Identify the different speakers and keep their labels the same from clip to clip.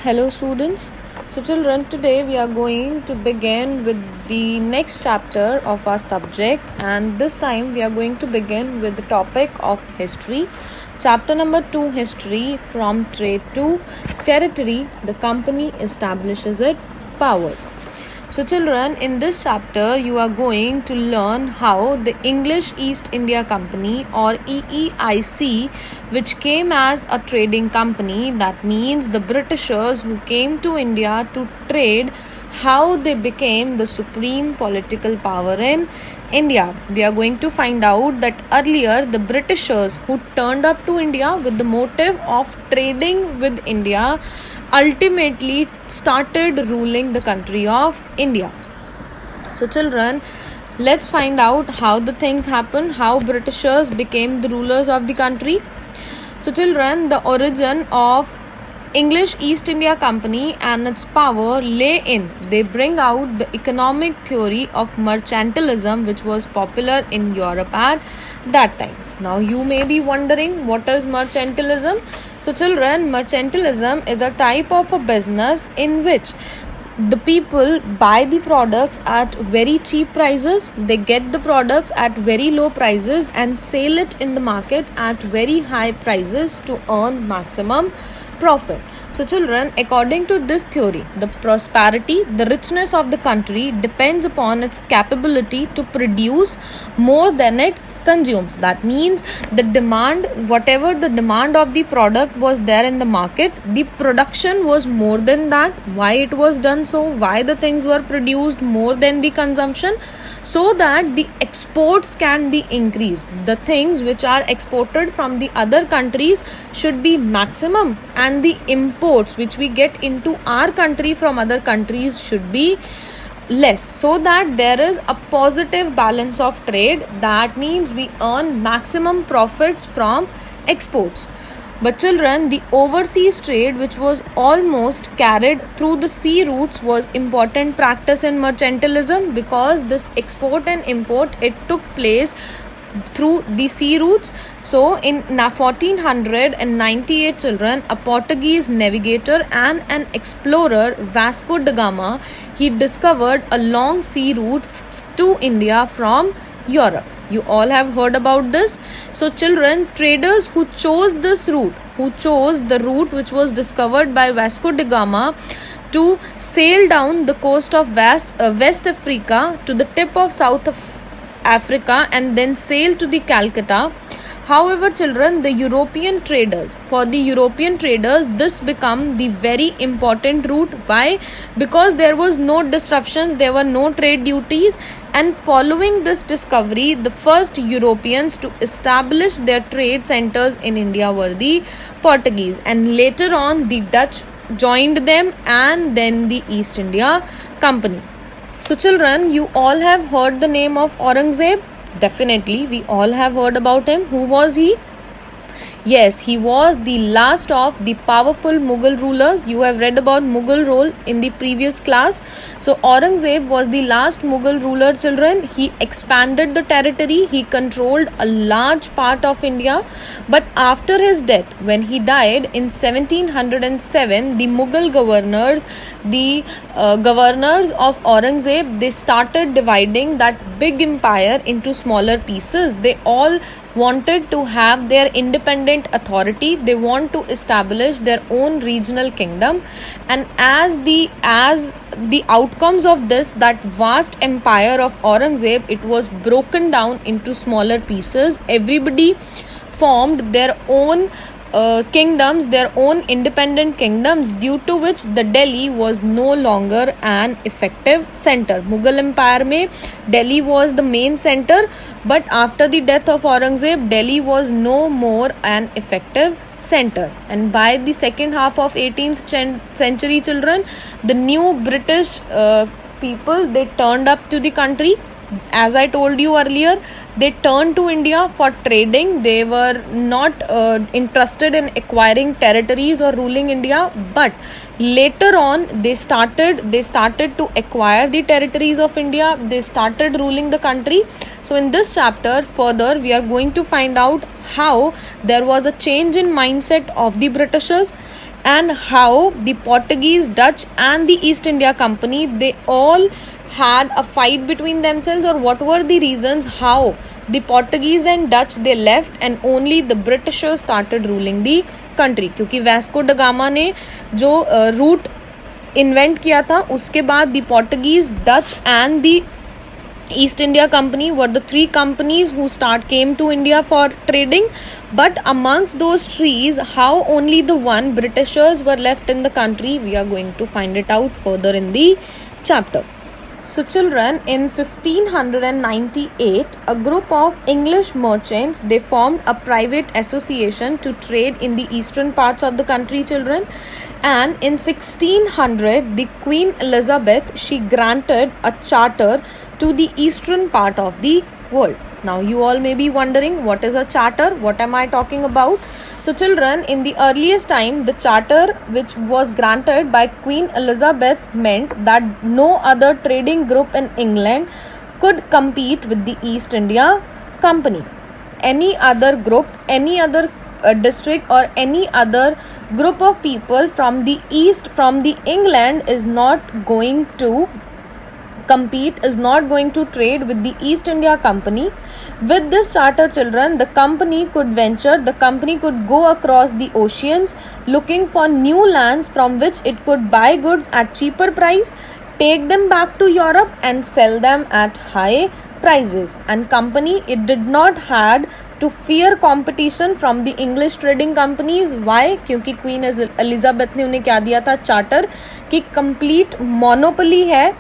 Speaker 1: Hello, students. So, children, today we are going to begin with the next chapter of our subject, and this time we are going to begin with the topic of history. Chapter number 2, History, from Trade to Territory, the company establishes its powers. So, children, in this chapter, you are going to learn how the English East India Company or EEIC, which came as a trading company, that means the Britishers who came to India to trade, how they became the supreme political power in India. We are going to find out that earlier the Britishers who turned up to India with the motive of trading with India ultimately started ruling the country of India. So, children, let's find out how the things happen, how Britishers became the rulers of the country. So, children, the origin of English East India Company and its power lay in they bring out the economic theory of mercantilism, which was popular in Europe at that time. Now you may be wondering, what is mercantilism? So children, mercantilism is a type of a business in which the people buy the products at very cheap prices, they get the products at very low prices and sell it in the market at very high prices to earn maximum profit. So children, according to this theory, the prosperity, the richness of the country depends upon its capability to produce more than it consumes. That means the demand, whatever the demand of the product was there in the market, the production was more than that. Why it was done so? Why the things were produced more than the consumption? So that the exports can be increased. The things which are exported from the other countries should be maximum, and the imports which we get into our country from other countries should be less, so that there is a positive balance of trade. That means we earn maximum profits from exports. But children, the overseas trade, which was almost carried through the sea routes, was important practice in mercantilism, because this export and import, it took place through the sea routes. So in 1498, children, a Portuguese navigator and an explorer, Vasco da Gama, he discovered a long sea route to India from Europe. You all have heard about this. So children, traders who chose this route, who chose the route which was discovered by Vasco da Gama to sail down the coast of West Africa to the tip of South of Africa and then sail to the Calcutta. However, children, the European traders, for the European traders, this become the very important route. Why? Because there was no disruptions, there were no trade duties, and following this discovery, the first Europeans to establish their trade centers in India were the Portuguese, and later on the Dutch joined them, and then the East India Company. So children, you all have heard the name of Aurangzeb. Definitely, we all have heard about him. Who was he? Yes, he was the last of the powerful Mughal rulers. You have read about Mughal rule in the previous class. So Aurangzeb was the last Mughal ruler, children. He expanded the territory. He controlled a large part of India. But after his death, when he died in 1707, the Mughal governors, the governors of Aurangzeb, they started dividing that big empire into smaller pieces. They all wanted to have their independent authority. They want to establish their own regional kingdom, and as the outcomes of this, that vast empire of Aurangzeb, it was broken down into smaller pieces. Everybody formed their own kingdoms, their own independent kingdoms, due to which the Delhi was no longer an effective center. Mughal Empire mein Delhi was the main center, but after the death of Aurangzeb, Delhi was no more an effective center. And by the second half of 18th century, children, the new British people, they turned up to the country. As I told you earlier, they turned to India for trading. They were not interested in acquiring territories or ruling India, but later on they started to acquire the territories of India. They started ruling the country. So in this chapter further, we are going to find out how there was a change in mindset of the Britishers. and how the Portuguese, Dutch, and the East India Company, they all had a fight between themselves, or what were the reasons how the Portuguese and Dutch they left and only the Britishers started ruling the country. क्योंकि वैस्को da Gama ने जो root invent किया था उसके बाद the Portuguese, Dutch and the East India Company were the three companies who came to India for trading. But amongst those trees, how only the one Britishers were left in the country, we are going to find it out further in the chapter. So children, in 1598, a group of English merchants, they formed a private association to trade in the eastern parts of the country, children. And in 1600, the Queen Elizabeth, she granted a charter to the eastern part of the world. Now you all may be wondering, what is a charter? What am I talking about? So children, in the earliest time, the charter which was granted by Queen Elizabeth meant that no other trading group in England could compete with the East India Company. Any other group, any other district or any other group of people from the east, from the England is not going to compete, is not going to trade with the East India Company. With this charter, children, the company could venture, the company could go across the oceans looking for new lands from which it could buy goods at cheaper price, take them back to Europe and sell them at high prices. And company, it did not had to fear competition from the English trading companies. Why? क्योंकि Queen Elizabeth ने उन्हें क्या दिया था charter कि complete monopoly है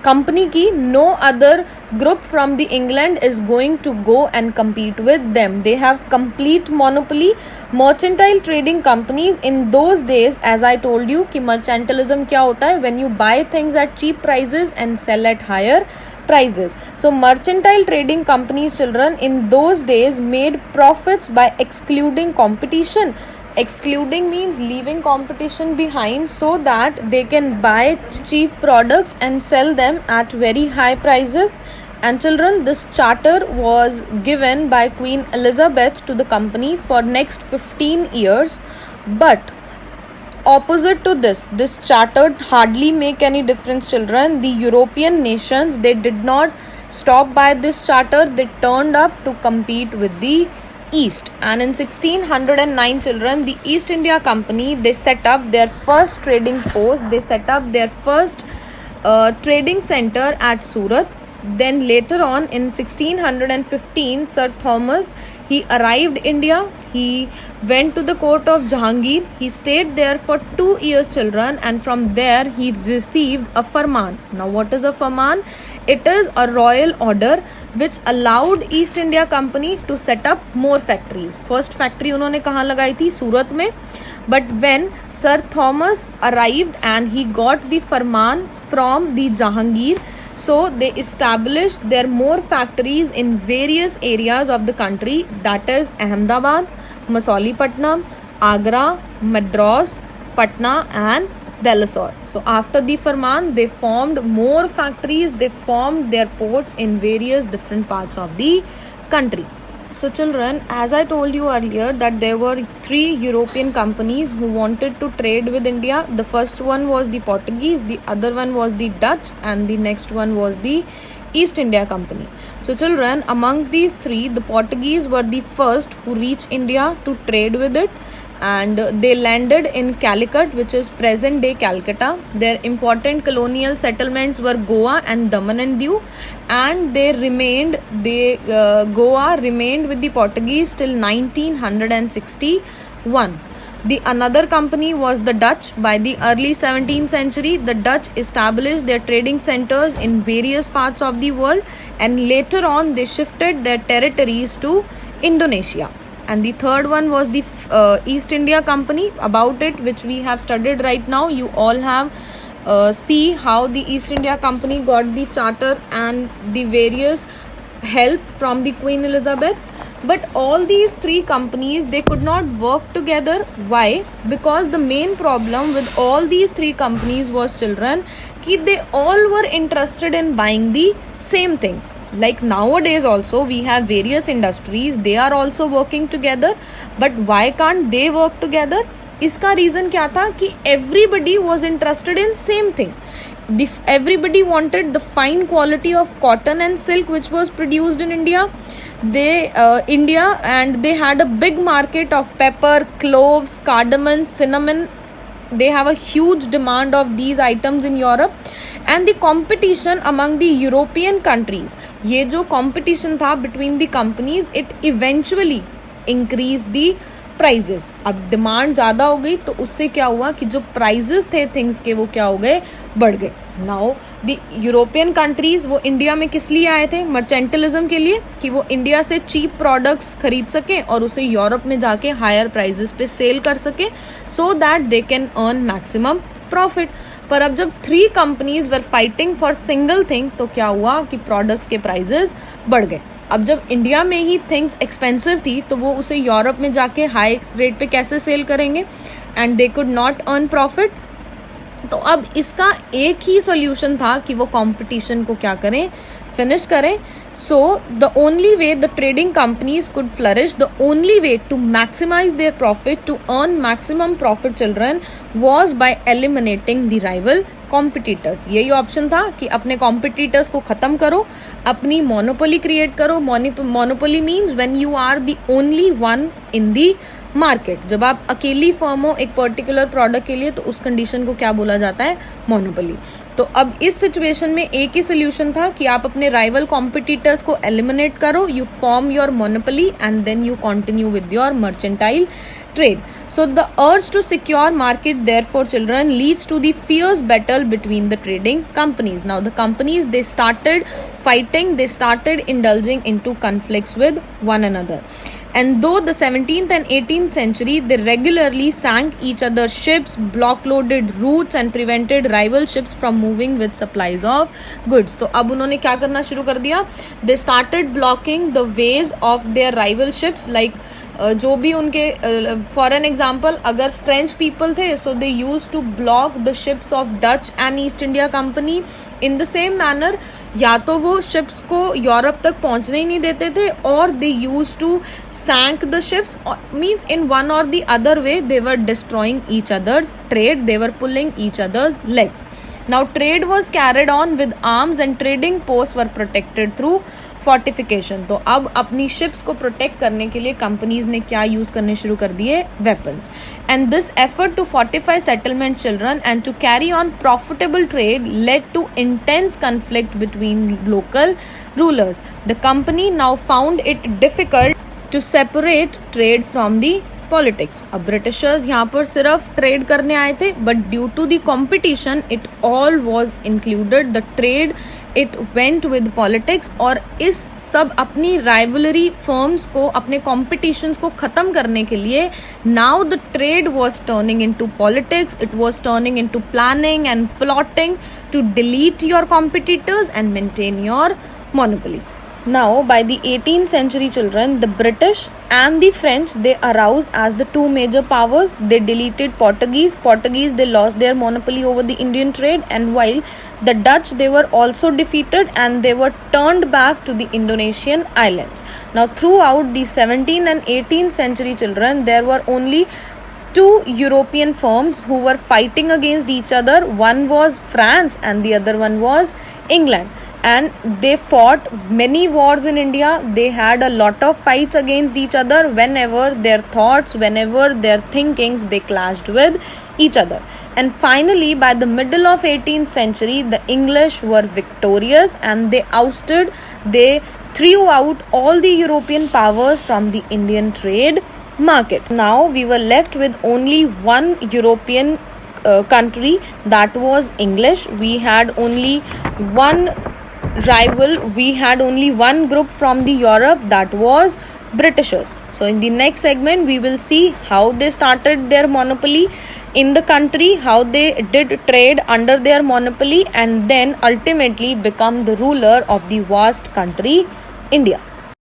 Speaker 1: company की, no other group from the England is going to go and compete with them. They have complete monopoly. Mercantile trading companies in those days, as I told you कि mercantilism क्या होता है, when you buy things at cheap prices and sell at higher prices. So mercantile trading companies, children, in those days made profits by excluding competition. Excluding means leaving competition behind so that they can buy cheap products and sell them at very high prices. And children, this charter was given by Queen Elizabeth to the company for next 15 years. But opposite to this charter hardly make any difference, children. The European nations, they did not stop by this charter. They turned up to compete with the East. And in 1609, children, the East India Company, they set up their first trading post. They set up their first trading center at Surat. Then later on in 1615, Sir Thomas, he arrived India. He went to the court of Jahangir. He stayed there for 2 years, children, and from there he received a farman. Now what is a farman? It is a royal order which allowed East India Company to set up more factories. First factory उन्होंने कहाँ लगाई थी? सूरत में. But when Sir Thomas arrived and he got the farman from the Jahangir, so they established their more factories in various areas of the country, that is Ahmedabad, Mausoleepatnam, Agra, Madras, Patna and Balasore. So after the Farman, they formed more factories, they formed their ports in various different parts of the country. So children, as I told you earlier that there were 3 European companies who wanted to trade with India. The first one was the Portuguese, the other one was the Dutch, and the next one was the East India Company. So children, among these 3, the Portuguese were the first who reached India to trade with it, and they landed in Calicut, which is present day Calcutta. Their important colonial settlements were Goa and Daman and Diu, and Goa remained with the Portuguese till 1961. The another company was the Dutch. By the early 17th century, the Dutch established their trading centers in various parts of the world, and later on they shifted their territories to Indonesia. And the third one was the East India Company. About it, which we have studied right now, you all have see how the East India Company got the charter and the various help from the Queen Elizabeth. But all these 3 companies, they could not work together. Why? Because the main problem with all these 3 companies was, children, that they all were interested in buying the same things. Like nowadays also we have various industries, they are also working together. But why can't they work together? इसका reason क्या था कि everybody was interested in same thing. Everybody wanted the fine quality of cotton and silk which was produced in India. And they had a big market of pepper, cloves, cardamom, cinnamon. They have a huge demand of these items in Europe. And the competition among the European countries, ये जो competition था between the companies, it eventually increased the prices. अब demand ज़्यादा हो गई तो उससे क्या हुआ कि जो प्राइजेस थे थिंग्स के वो क्या हो गए, बढ़ गए. नाउ द यूरोपियन कंट्रीज वो इंडिया में किस लिए आए थे, मर्चेंटलिज्म के लिए, कि वो इंडिया से चीप प्रोडक्ट्स खरीद सकें और उसे यूरोप में जाके हायर प्राइजेस पे सेल कर सके, so that they can earn maximum profit. पर अब जब 3 companies were fighting for single thing तो क्या हुआ कि प्रोडक्ट्स के प्राइजेस बढ़ गए. अब जब इंडिया में ही थिंग्स एक्सपेंसिव थी तो वो उसे यूरोप में जाके हाई रेट पे कैसे सेल करेंगे, and they could not earn profit. तो अब इसका एक ही सॉल्यूशन था कि वो कंपटीशन को क्या करें, फिनिश करें. So the only way the trading companies could flourish, the only way to maximize their profit, to earn maximum profit, children, was by eliminating the rival competitors. यही ऑप्शन था कि अपने competitors को ख़त्म करो, अपनी monopoly create करो. Monopoly means when you are the only one in the market. जब आप अकेली फर्म हो एक पर्टिकुलर प्रोडक्ट के लिए तो उस कंडीशन को क्या बोला जाता है, मोनोपोली. तो अब इस सिचुएशन में एक ही सोल्यूशन था कि आप अपने राइवल कॉम्पिटिटर्स को एलिमिनेट करो, you form your monopoly and then you continue with your mercantile trade. So the urge to secure market, therefore, children, leads to the fierce battle between the trading companies. Now the companies, they started fighting, they started indulging into conflicts with one another. And though the 17th and 18th century, they regularly sank each other's ships, block-loaded routes and prevented rival ships from moving with supplies of goods. तो अब उन्होंने क्या करना शुरू कर दिया, they started blocking the ways of their rival ships, like जो भी उनके फॉर एन एग्जाम्पल अगर फ्रेंच पीपल थे, so they used to block the ships of Dutch and East India Company. In the same manner या तो वो ships को Europe तक पहुंचने ही नहीं देते थे, और they used to sank the ships, means in one or the other way they were destroying each other's trade, they were pulling each other's legs. Now trade was carried on with arms and trading posts were protected through fortification. तो अब अपनी ships को protect करने के लिए companies ने क्या use करने शुरू कर दिए, weapons. And this effort to fortify settlements, children, and to carry on profitable trade led to intense conflict between local rulers. The company now found it difficult to separate trade from the politics. अब Britishers यहाँ पर सिर्फ trade करने आए थे, but due to the competition it all was included, the trade it went with politics. और इस सब अपनी राइवलरी फर्म्स को, अपने कॉम्पिटिशन्स को ख़त्म करने के लिए now the trade was turning into politics, it was turning into planning and plotting to delete your competitors and maintain your monopoly. Now, by the 18th century, children, the British and the French, they arose as the two major powers. They deleted Portuguese, they lost their monopoly over the Indian trade, and while the Dutch, they were also defeated and they were turned back to the Indonesian islands. Now, throughout the 17th and 18th century, children, there were only two European firms who were fighting against each other. One was France and the other one was England. And they fought many wars in India. They had a lot of fights against each other whenever their thoughts, whenever their thinkings, they clashed with each other. And finally, by the middle of 18th century, the English were victorious and they threw out all the European powers from the Indian trade market. Now we were left with only one European country, that was English. We had only one rival, we had only one group from the Europe, that was Britishers. So in the next segment we will see how they started their monopoly in the country, how they did trade under their monopoly, and then ultimately become the ruler of the vast country India.